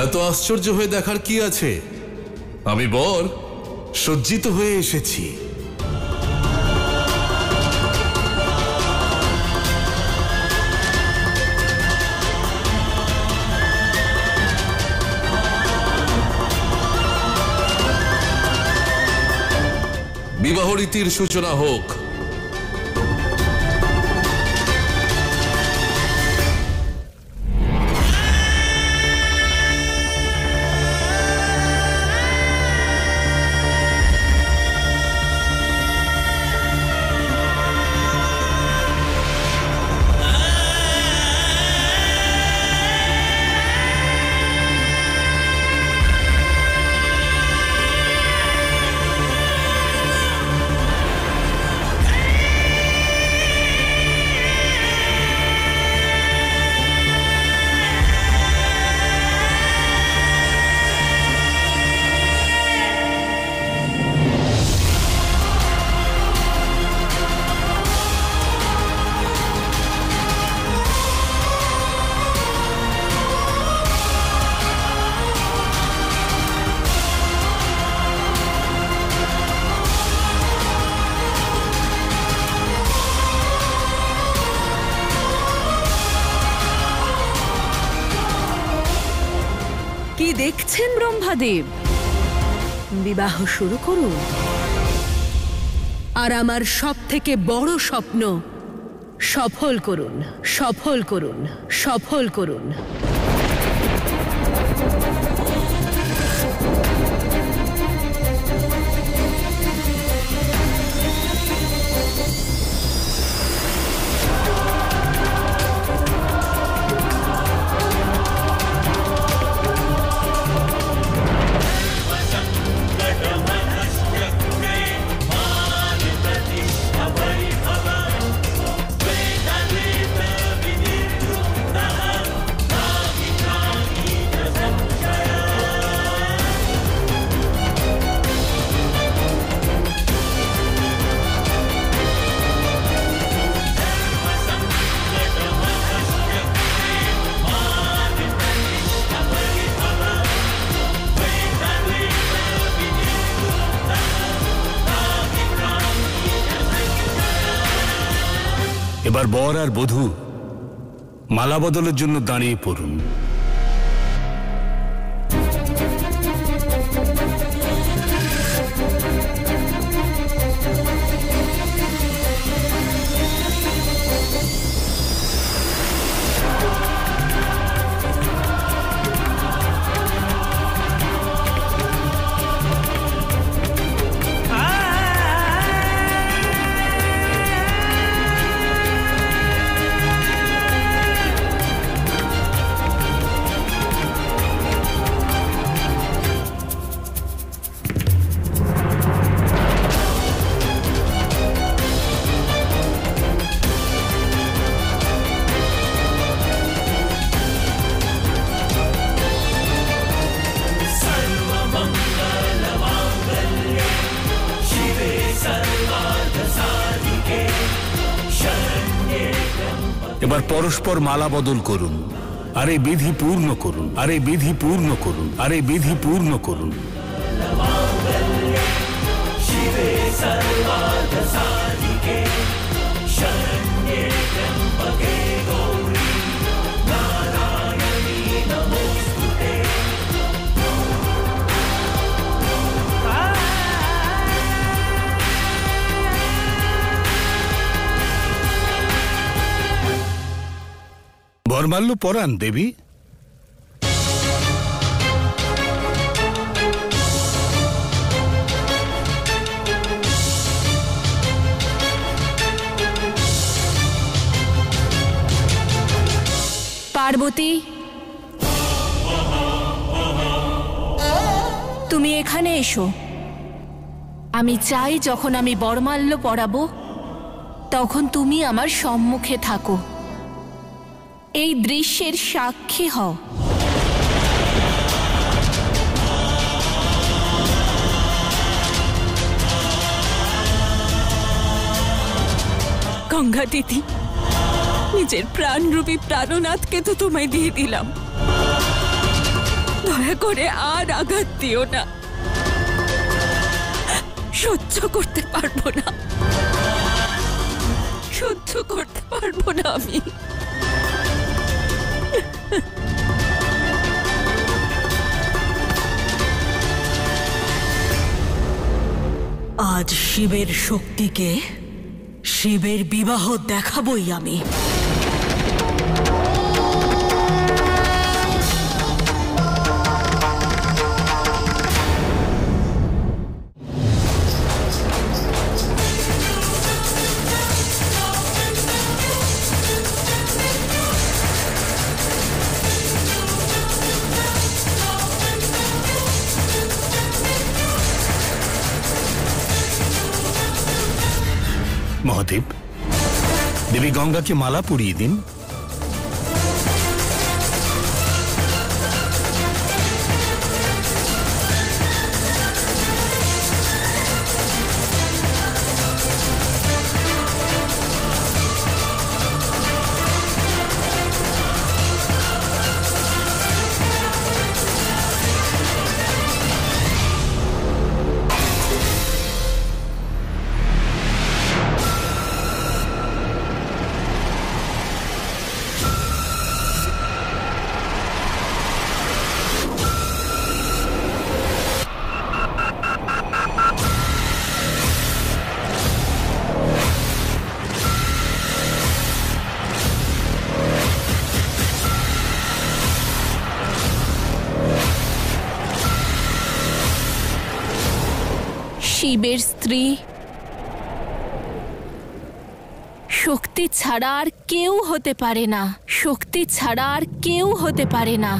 এত আশ্চর্য হয়ে দেখার কি আছে? আমি বর সজ্জিত হয়ে এসেছি। বিবাহ রীতির সূচনা হোক। কি দেখছেন ব্রহ্মাদেব? বিবাহ শুরু করুন, আর আমার সব থেকে বড় স্বপ্ন সফল করুন, সফল করুন, সফল করুন। এবার বর আর বধূ মালা বদলের জন্য দাঁড়িয়ে পড়ুন। এবার পরস্পর মালা বদল করুন, আর এই বিধি পূর্ণ করুন, আর এই বিধি পূর্ণ করুন, আর এই বিধি পূর্ণ করুন। বরমাল্য পরান দেবী। পার্বতী, তুমি এখানে এসো। আমি চাই যখন আমি বরমাল্য পরাবো তখন তুমি আমার সম্মুখে থাকো, এই দৃশ্যের সাক্ষী হও। গঙ্গা দিদি, নিজের প্রাণরূপী প্রাণনাথকে তো তোমায় দিয়ে দিলাম, দয়া করে আর আঘাত দিও না, সহ্য করতে পারবো না, সহ্য করতে পারবো না আমি। আজ শিবের শক্তিকে শিবের বিবাহ দেখাবই আমি। মহাদেব, দেবী গঙ্গাকে মালা পরিয়ে দিন। শিবের স্ত্রী শক্তি ছাড়া আর কেউ হতে পারে না, শক্তি ছাড়া আর কেউ হতে পারে না।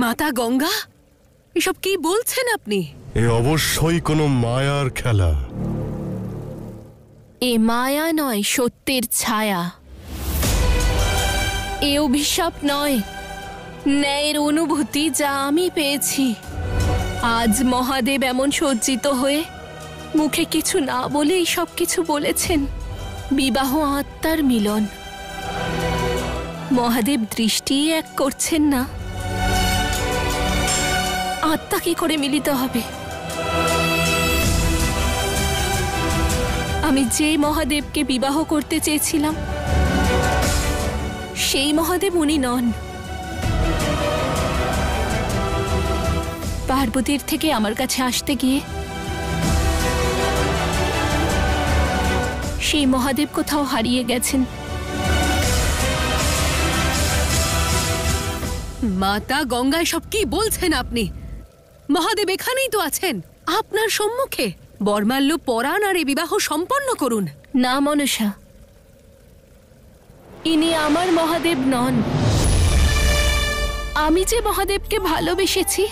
মাতা গঙ্গা, এসব কি বলছেন আপনি? এ অবশ্যই কোনো মায়ার খেলা। এ মায়া নয়, সত্যের ছায়া। এ অভিশাপ নয়, ন্যায়ের অনুভূতি যা আমি পেয়েছি। আজ মহাদেব এমন সজ্জিত হয়ে মুখে কিছু না বলেই সব কিছু বলেছেন। বিবাহ আত্মার মিলন। মহাদেব দৃষ্টি এক করছেন না, আত্মা কি করে মিলিত হবে? আমি যে মহাদেবকে বিবাহ করতে চেয়েছিলাম সেই মহাদেব উনি নন। পার্বতীর থেকে আমার কাছে আসতে গিয়ে সেই মহাদেব কোথাও হারিয়ে গেছেন। মাতা গঙ্গা, এসব কি বলছেন আপনি? মহাদেব এখানেই তো আছেন, আপনার সম্মুখে। বরমাল্য পরাণ আর এ বিবাহ সম্পন্ন করুন। না মনসা, ইনি আমার মহাদেব নন। আমি যে মহাদেবকে ভালোবেসেছি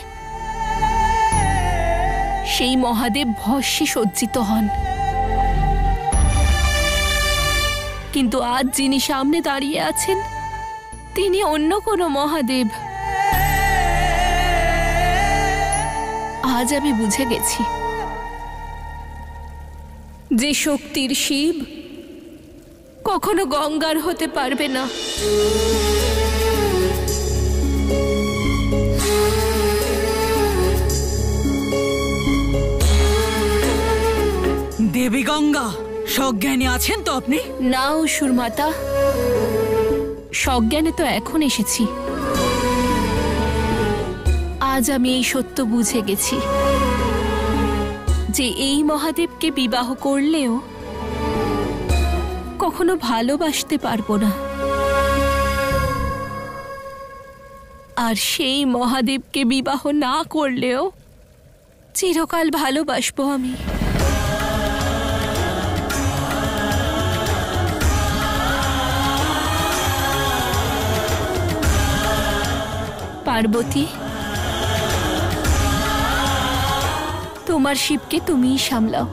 সেই মহাদেব ভস্মে সজ্জিত হন। কিন্তু আজ যিনি সামনে দাঁড়িয়ে আছেন তিনি অন্য কোনো মহাদেব। আজ আমি বুঝে গেছি যে শক্তির শিব কখনো গঙ্গার হতে পারবে না। দেবী গঙ্গা, সজ্ঞানী আছেন তো আপনি? না অসুর মাতা, সজ্ঞানে তো এখন এসেছি। আজ আমি এই সত্য বুঝে গেছি যে এই মহাদেবকে বিবাহ করলেও কখনো ভালোবাসতে পারবো না, আর সেই মহাদেবকে বিবাহ না করলেও চিরকাল ভালোবাসবো আমি। পার্বতী, তোমার শিবকে তুমিই সামলাও।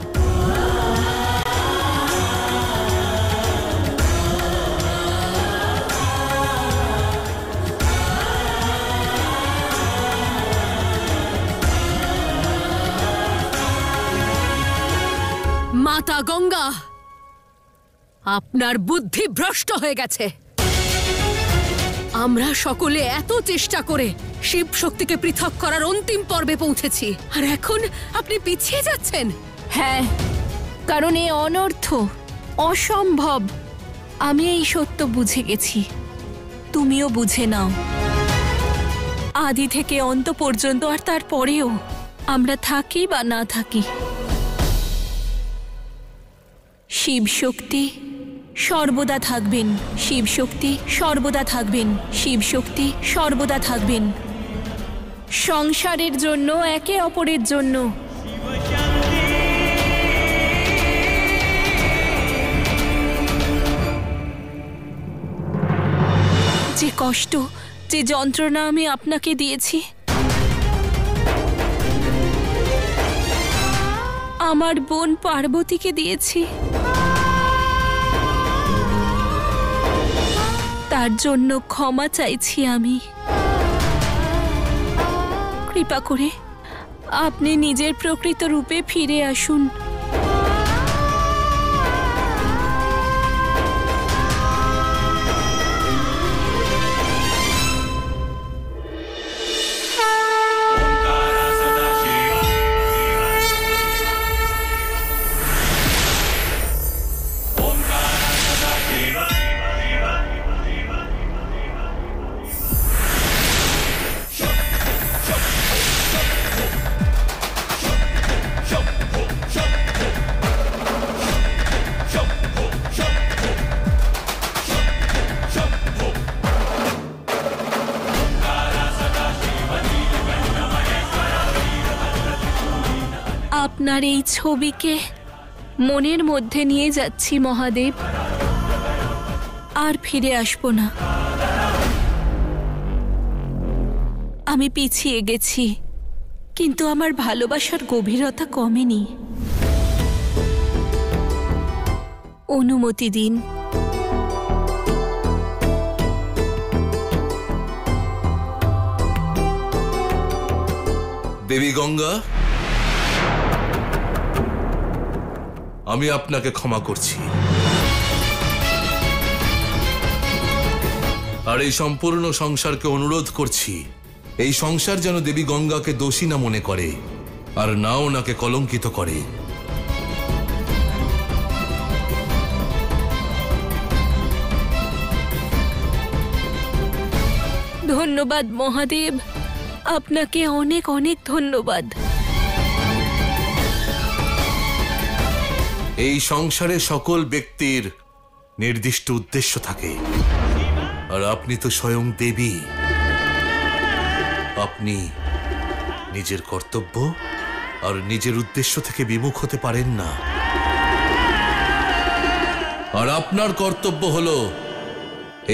মাতা গঙ্গা, আপনার বুদ্ধি ভ্রষ্ট হয়ে গেছে। আমরা সকলে এত চেষ্টা করে শিব শক্তিকে পৃথক করার অন্তিম পর্বে পৌঁছেছি, আর এখন আপনি পিছিয়ে যাচ্ছেন। হ্যাঁ, কারণ এ অনর্থ, অসম্ভব। আমি এই সত্য বুঝে গেছি, তুমিও বুঝে নাও। আদি থেকে অন্ত পর্যন্ত, আর তারপরেও আমরা থাকি বা না থাকি, শিব শক্তি সর্বদা থাকবেন, শিব শক্তি সর্বদা থাকবেন, শিব শক্তি সর্বদা থাকবেন। সংসারের জন্য, একে অপরের জন্য। যে কষ্ট, যে যন্ত্রণা আমি আপনাকে দিয়েছি, আমার বোন পার্বতীকে দিয়েছি, তার জন্য ক্ষমা চাইছি আমি। কৃপা করে আপনি নিজের প্রকৃত রূপে ফিরে আসুন। আপনার এই ছবিকে মনের মধ্যে নিয়ে যাচ্ছি মহাদেব, আর ফিরে আসব না। আমি পিছিয়ে গেছি, কিন্তু আমার ভালোবাসার গভীরতা কমেনি। অনুমতি দিন। দেবী গঙ্গা, আমি আপনাকে ক্ষমা করছি, আর এই সম্পূর্ণ সংসারকে অনুরোধ করছি, এই সংসার যেন দেবী গঙ্গাকে দোষী না মনে করে, আর না ওনাকে কলঙ্কিত করে। ধন্যবাদ মহাদেব, আপনাকে অনেক অনেক ধন্যবাদ। এই সংসারে সকল ব্যক্তির নির্দিষ্ট উদ্দেশ্য থাকে, আর আপনি তো স্বয়ং দেবী। আপনি নিজের কর্তব্য আর নিজের উদ্দেশ্য থেকে বিমুখ হতে পারেন না, আর আপনার কর্তব্য হলো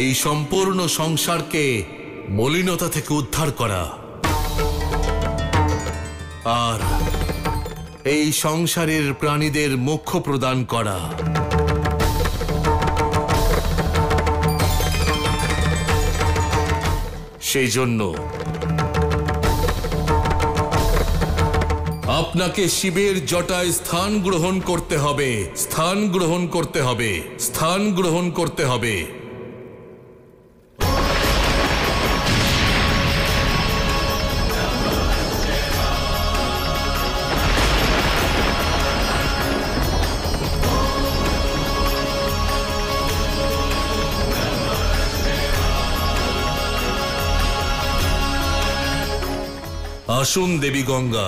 এই সম্পূর্ণ সংসারকে মলিনতা থেকে উদ্ধার করা, আর এই সংসারের প্রাণীদের মোক্ষ প্রদান করা। সেই জন্য আপনাকে শিবের জটায় স্থান গ্রহণ করতে হবে, স্থান গ্রহণ করতে হবে, স্থান গ্রহণ করতে হবে। আসুন দেবী গঙ্গা,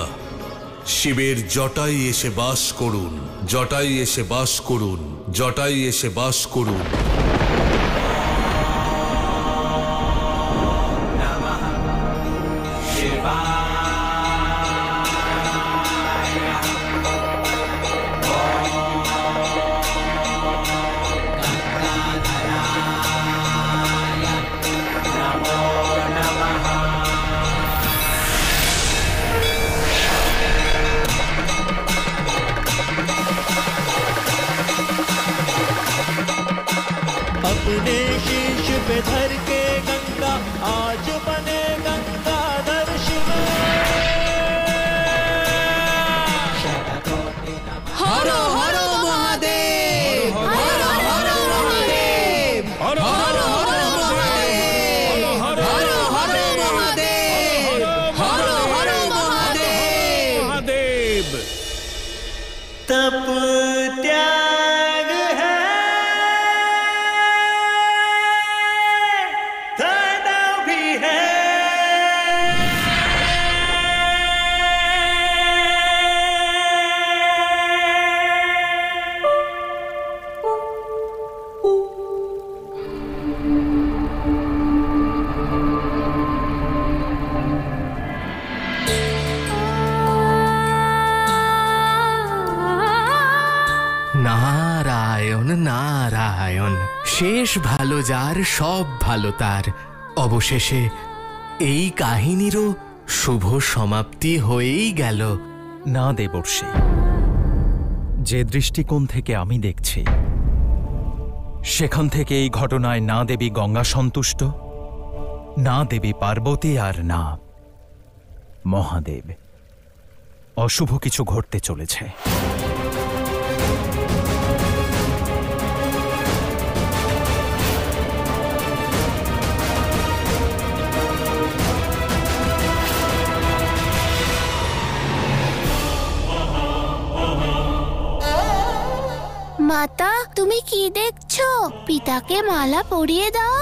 শিবের জটায় এসে বাস করুন, জটায় এসে বাস করুন, জটায় এসে বাস করুন। अपने शीश पे धर के गंगा आज बने गंगाधर शिव। हर हर শেষ ভালো যার সব ভালো তার। অবশেষে এই কাহিনীরও শুভ সমাপ্তি হয়েই গেল। না দেবর্ষি, যে দৃষ্টিকোণ থেকে আমি দেখছি সেখান থেকে এই ঘটনায় না দেবী গঙ্গা সন্তুষ্ট, না দেবী পার্বতী, আর না মহাদেব। অশুভ কিছু ঘটতে চলেছে। মাতা, তুমি কি দেখছো? পিতাকে মালা পরিয়ে দাও।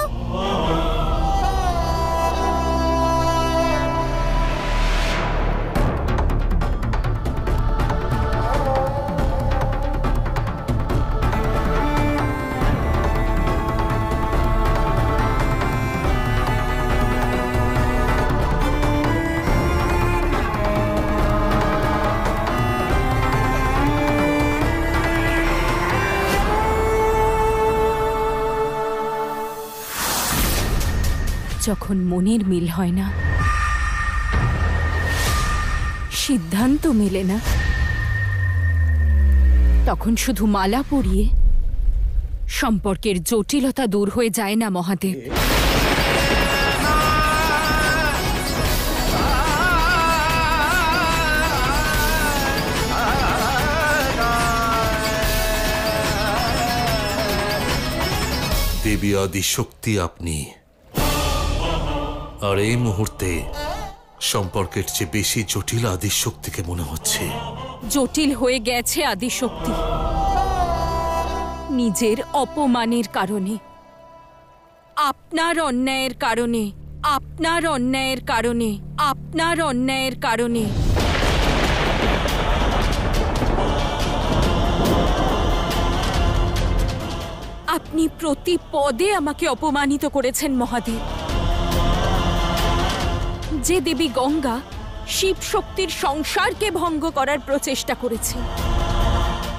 যখন মনের মিল হয় না, সিদ্ধান্ত মেলে না, তখন শুধু মালা পরিয়ে সম্পর্কের জটিলতা দূর হয়ে যায় না মহাদেব। দেবী আদিশক্তি আপনি, আর এই মুহূর্তে সম্পর্কের চেয়ে বেশি জটিল আদিশক্তিকে মনে হচ্ছে। জটিল হয়ে গেছে আদিশক্তি নিজের অপমানের কারণে, আপনার অন্যায়ের কারণে, আপনার অন্যায়ের কারণে, আপনার অন্যায়ের কারণে। আপনি প্রতি পদে আমাকে অপমানিত করেছেন মহাদেব। যে দেবী গঙ্গা শিব শক্তির সংসারকে ভঙ্গ করার প্রচেষ্টা করেছে,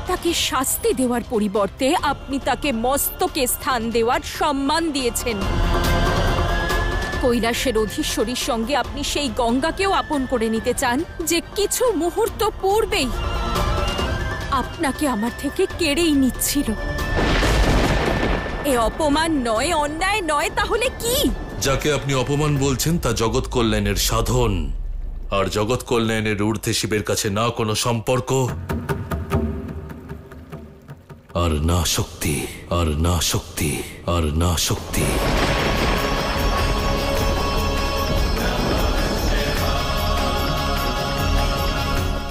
তাকে শাস্তি দেওয়ার পরিবর্তে আপনি তাকে মস্তকে স্থান দেওয়ার সম্মান দিয়েছেন। কৈলাসের অধীশ্বরীর সঙ্গে আপনি সেই গঙ্গাকেও আপন করে নিতে চান, যে কিছু মুহূর্ত পূর্বেই আপনাকে আমার থেকে কেড়েই নিচ্ছিল। এ অপমান নয়, অন্যায় নয়, তাহলে কি? যাকে আপনি অপমান বলছেন তা জগৎ কল্যাণের সাধন, আর জগৎ কল্যাণের ঊর্ধ্বে শিবের কাছে না কোনো সম্পর্ক, আর না শক্তি, আর না শক্তি, আর না শক্তি।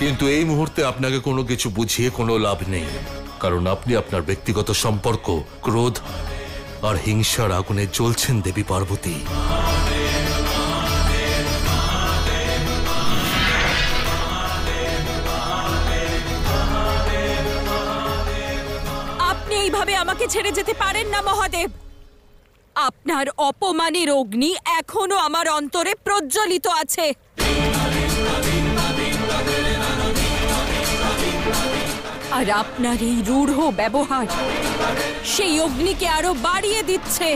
কিন্তু এই মুহূর্তে আপনাকে কোনো কিছু বুঝিয়ে কোনো লাভ নেই, কারণ আপনি আপনার ব্যক্তিগত সম্পর্ক, ক্রোধ আর হিংসার আগুনে জ্বলছেন দেবী পার্বতী। আপনি এইভাবে আমাকে ছেড়ে যেতে পারেন না মহাদেব। আপনার অপমানের অগ্নি এখনো আমার অন্তরে প্রজ্বলিত আছে। আর আপনার এই রূঢ় ব্যবহার সেই অগ্নিকে আরো বাড়িয়ে দিচ্ছে।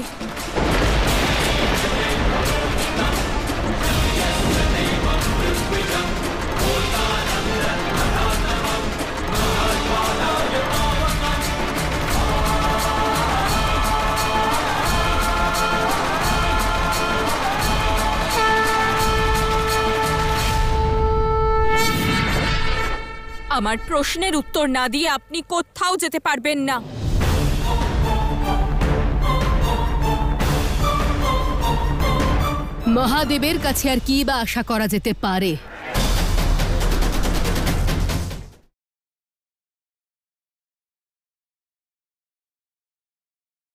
আমার প্রশ্নের উত্তর না দিয়ে আপনি কোথাও যেতে পারবেন না। মহাদেবের কাছে আর কি বা আশা করা যেতে পারে?